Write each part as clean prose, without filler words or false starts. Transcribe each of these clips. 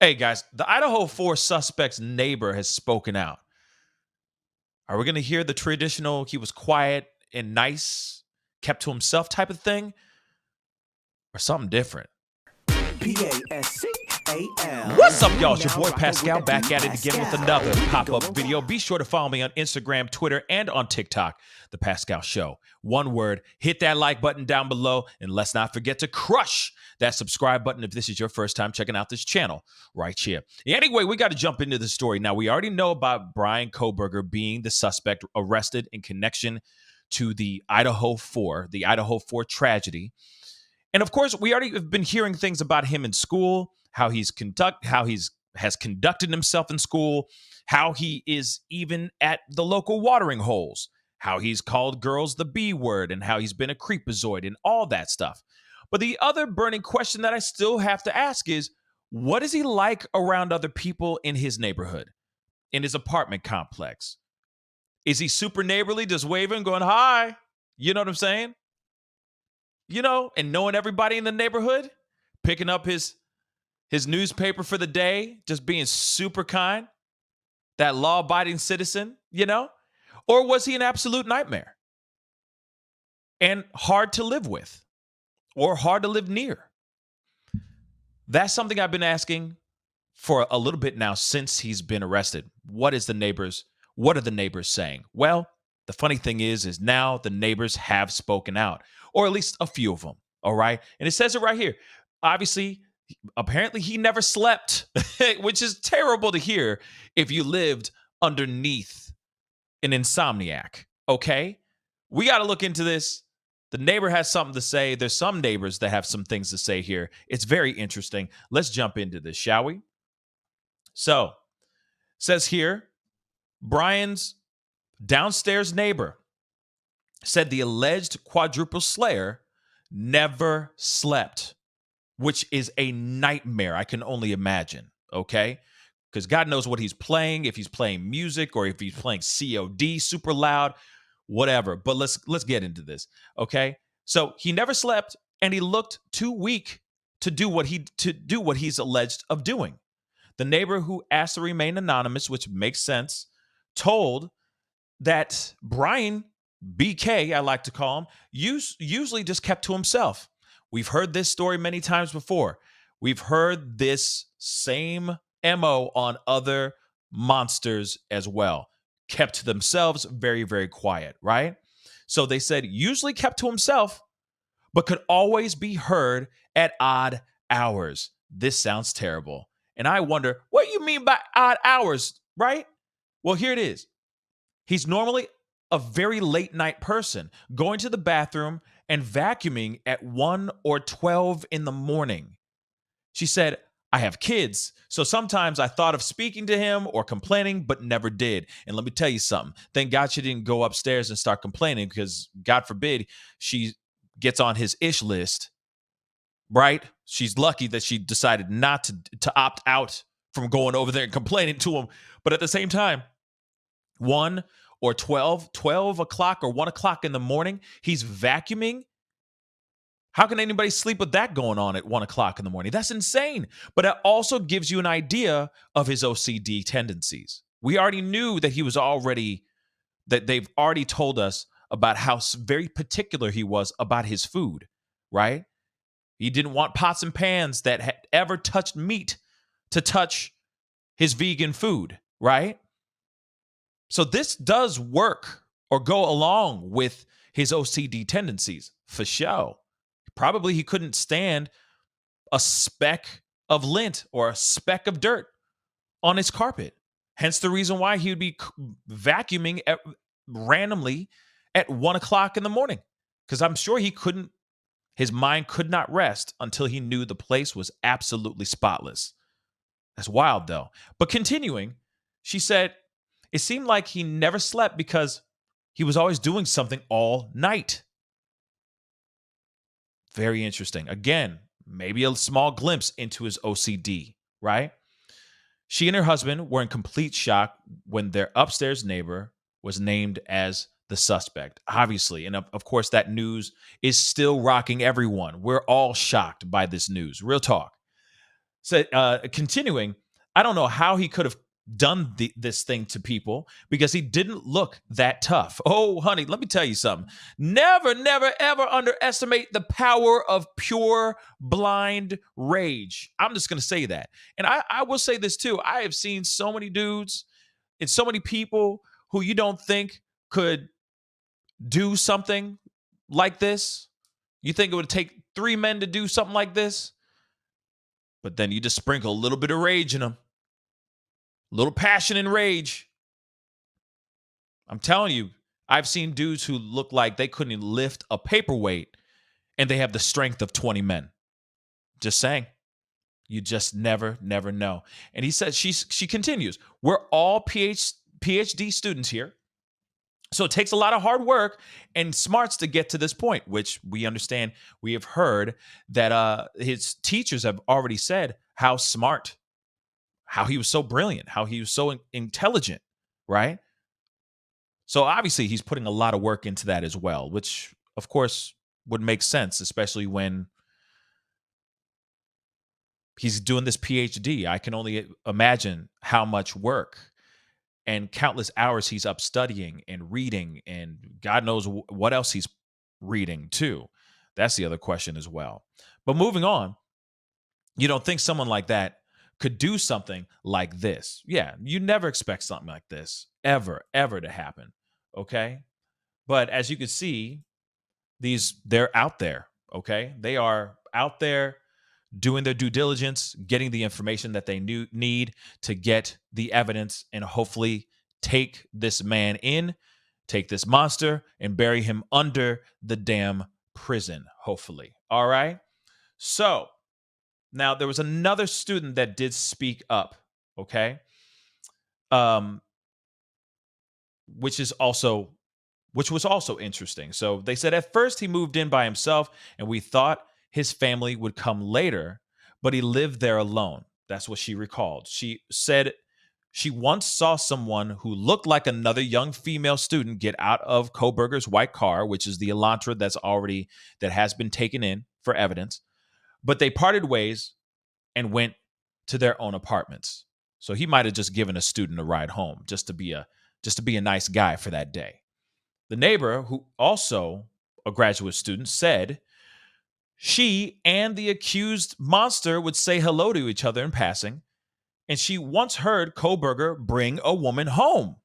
Hey guys, the Idaho 4 suspect's neighbor has spoken out. Are we going to hear the traditional, he was quiet and nice, kept to himself type of thing, or something different? Pascal. What's up, y'all? It's your boy Pascal back at it again with another pop-up video. Be sure to follow me on Instagram, Twitter, and on TikTok, The Pascal Show. One word, hit that like button down below, and let's not forget to crush that subscribe button if this is your first time checking out this channel right here. Anyway, we got to jump into the story. Now, we already know about Bryan Kohberger being the suspect arrested in connection to the Idaho 4 tragedy. And of course, we already have been hearing things about him in school, how he's has conducted himself in school, how he is even at the local watering holes, how he's called girls the B word, and how he's been a creepazoid and all that stuff. But the other burning question that I still have to ask is, what is he like around other people in his neighborhood, in his apartment complex? Is he super neighborly, just waving, going, hi? You know what I'm saying? And knowing everybody in the neighborhood, picking up his newspaper for the day, just being super kind, that law-abiding citizen, Or was he an absolute nightmare and hard to live with or hard to live near? That's something I've been asking for a little bit now since he's been arrested. What are the neighbors saying? Well, the funny thing is now the neighbors have spoken out, or at least a few of them, all right? And it says it right here. Obviously, apparently he never slept, which is terrible to hear if you lived underneath an insomniac, okay? We got to look into this. The neighbor has something to say. There's some neighbors that have some things to say here. It's very interesting. Let's jump into this, shall we? So, says here, Bryan's downstairs neighbor said the alleged quadruple slayer never slept, which is a nightmare. I can only imagine, okay? Because God knows what he's playing, if he's playing music or if he's playing COD super loud, whatever. But let's get into this, okay? So he never slept, and he looked too weak to do what he's alleged of doing. The neighbor, who asked to remain anonymous, which makes sense, told that Bryan, BK, I like to call him, usually just kept to himself. We've heard this story many times before. We've heard this same MO on other monsters as well. Kept to themselves, very, very quiet, right? So they said usually kept to himself, but could always be heard at odd hours. This sounds terrible. And I wonder, what you mean by odd hours, right? Well, here it is. He's normally a very late night person, going to the bathroom and vacuuming at 1 or 12 in the morning. She said, I have kids, so sometimes I thought of speaking to him or complaining, but never did. And let me tell you something. Thank God she didn't go upstairs and start complaining, because God forbid she gets on his ish list, right? She's lucky that she decided not to opt out from going over there and complaining to him. But at the same time, 1 or 12 o'clock or 1 o'clock in the morning, he's vacuuming. How can anybody sleep with that going on at 1 o'clock in the morning? That's insane. But it also gives you an idea of his OCD tendencies. We already knew that that they've already told us about how very particular he was about his food, right? He didn't want pots and pans that had ever touched meat to touch his vegan food, right? So this does work or go along with his OCD tendencies, for sure. Probably he couldn't stand a speck of lint or a speck of dirt on his carpet. Hence the reason why he would be vacuuming randomly at 1 o'clock in the morning. Because I'm sure his mind could not rest until he knew the place was absolutely spotless. That's wild, though. But continuing, she said, it seemed like he never slept because he was always doing something all night. Very interesting. Again, maybe a small glimpse into his OCD, right? She and her husband were in complete shock when their upstairs neighbor was named as the suspect, obviously. And of course, that news is still rocking everyone. We're all shocked by this news. Real talk. So, continuing, I don't know how he could have done this thing to people because he didn't look that tough. Oh, honey, let me tell you something. Never, never, ever underestimate the power of pure blind rage. I'm just going to say that. And I will say this too. I have seen so many dudes and so many people who you don't think could do something like this. You think it would take 3 men to do something like this? But then you just sprinkle a little bit of rage in them, a little passion and rage. I'm telling you, I've seen dudes who look like they couldn't even lift a paperweight and they have the strength of 20 men. Just saying. You just never, never know. And he says, she continues, we're all PhD students here. So it takes a lot of hard work and smarts to get to this point, which we understand. We have heard that his teachers have already said how smart, how he was so brilliant, how he was so intelligent, right? So obviously he's putting a lot of work into that as well, which of course would make sense, especially when he's doing this PhD. I can only imagine how much work and countless hours he's up studying and reading, and God knows what else he's reading too. That's the other question as well. But moving on, you don't think someone like that could do something like this. Yeah, you never expect something like this ever, ever to happen. Okay. But as you can see, they're out there. Okay. They are out there doing their due diligence, getting the information that they need to get the evidence and hopefully take this man in, take this monster and bury him under the damn prison, hopefully. All right. So now there was another student that did speak up. Okay. Um, which is also which was also interesting. So they said at first he moved in by himself and we thought his family would come later, but he lived there alone. That's what she recalled. She said she once saw someone who looked like another young female student get out of Kohberger's white car, which is the Elantra that has been taken in for evidence, but they parted ways and went to their own apartments. So he might have just given a student a ride home just to be a nice guy for that day. The neighbor, who also a graduate student, said she and the accused monster would say hello to each other in passing, and she once heard Kohberger bring a woman home.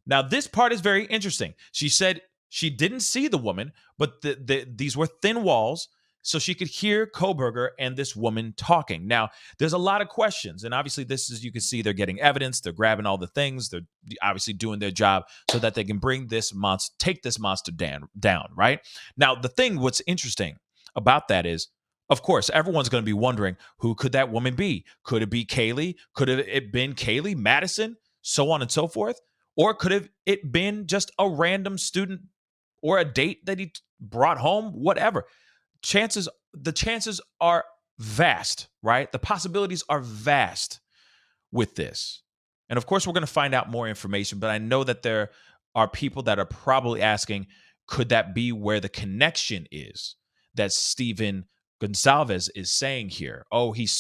Now, this part is very interesting. She said she didn't see the woman, but these were thin walls, so she could hear Kohberger and this woman talking. Now, there's a lot of questions, and obviously you can see they're getting evidence, they're grabbing all the things, they're obviously doing their job so that they can take this monster down, right? Now, what's interesting about that is, of course, everyone's going to be wondering, who could that woman be? Could it be Kaylee? Could it been Kaylee, Madison, so on and so forth? Or could it been just a random student or a date that he brought home? Whatever. The chances are vast, right? The possibilities are vast with this. And of course, we're going to find out more information, but I know that there are people that are probably asking, could that be where the connection is that Stephen Gonsalves is saying here? Oh, he's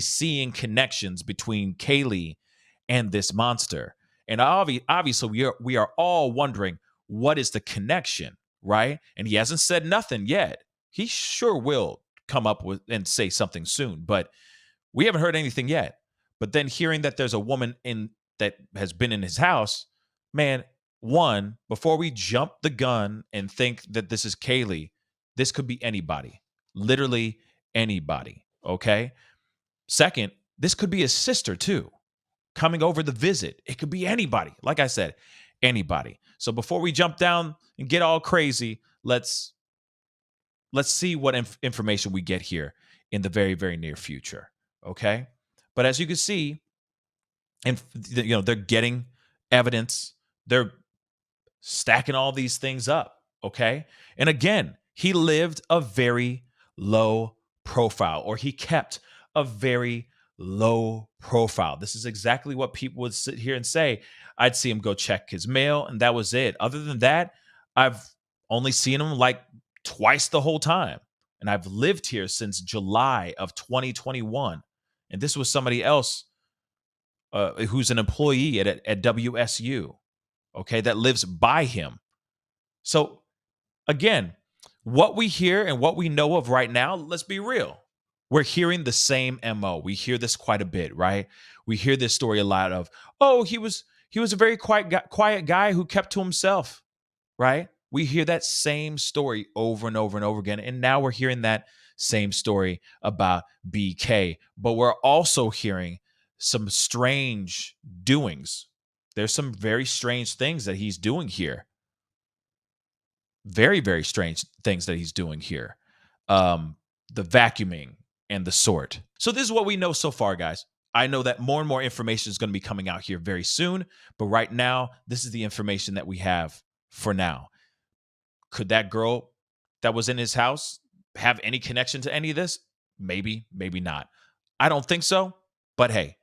seeing connections between Kaylee and this monster. And obviously, we are all wondering, what is the connection, right? And he hasn't said nothing yet. He sure will come up with and say something soon, but we haven't heard anything yet. But then hearing that there's a woman that has been in his house, man, one, before we jump the gun and think that this is Kaylee, this could be anybody, literally anybody, okay? Second, this could be his sister too, coming over the visit. It could be anybody. Like I said, anybody. So before we jump down and get all crazy, let's see what information we get here in the very, very near future. Okay. But as you can see, and they're getting evidence. They're stacking all these things up. Okay. And again, he lived a very low profile, or he kept a very low profile. This is exactly what people would sit here and say. I'd see him go check his mail, and that was it. Other than that, I've only seen him like twice the whole time. and I've lived here since July of 2021. And this was somebody else who's an employee at WSU, okay, that lives by him. So again, what we hear and what we know of right now, let's be real. We're hearing the same MO. We hear this quite a bit, right? We hear this story a lot of, oh, he was a very quiet guy who kept to himself, right? We hear that same story over and over and over again. And now we're hearing that same story about BK, but we're also hearing some strange doings. There's some very strange things that he's doing here. Very, very strange things that he's doing here. The vacuuming and the sort. So this is what we know so far, guys. I know that more and more information is going to be coming out here very soon, but right now, this is the information that we have for now. Could that girl that was in his house have any connection to any of this? Maybe, maybe not. I don't think so, but hey,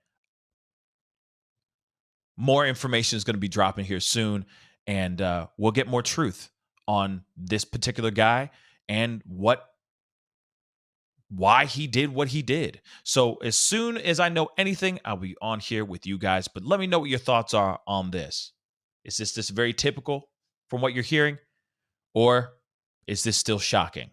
more information is going to be dropping here soon, and we'll get more truth on this particular guy and why he did what he did. So as soon as I know anything, I'll be on here with you guys. But let me know what your thoughts are on this. Is this very typical from what you're hearing? Or is this still shocking?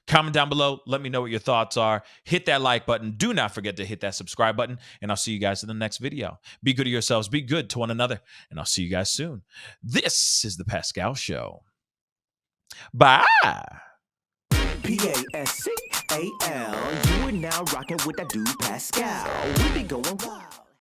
Comment down below. Let me know what your thoughts are. Hit that like button. Do not forget to hit that subscribe button. And I'll see you guys in the nesk video. Be good to yourselves. Be good to one another. And I'll see you guys soon. This is The Pascal Show. Bye. Pascal, you are now rocking with that dude Pascal. We be going wild.